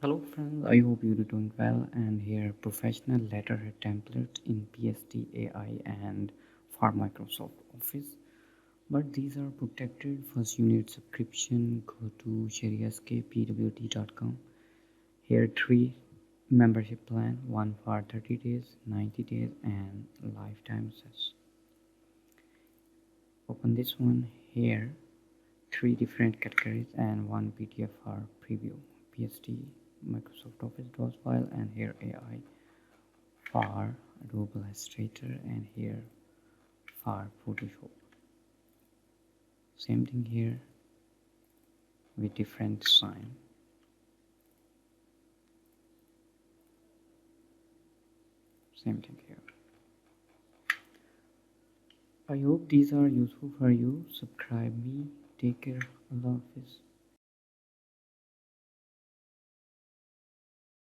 Hello friends, I hope you're doing well, and here professional letterhead templates in PSD, AI and for Microsoft Office. But these are protected. First you need subscription. Go to sherryskpwd.com. Here three membership plan, one for 30 days, 90 days and lifetime access. Open this one. Here three different categories and one PDF for preview. PSD, Microsoft Office DOS file, and here AI for Adobe Illustrator, and here for Photoshop. Same thing here with different sign. Same thing here. I hope these are useful for you. Subscribe me. Take care. Allah Hafiz.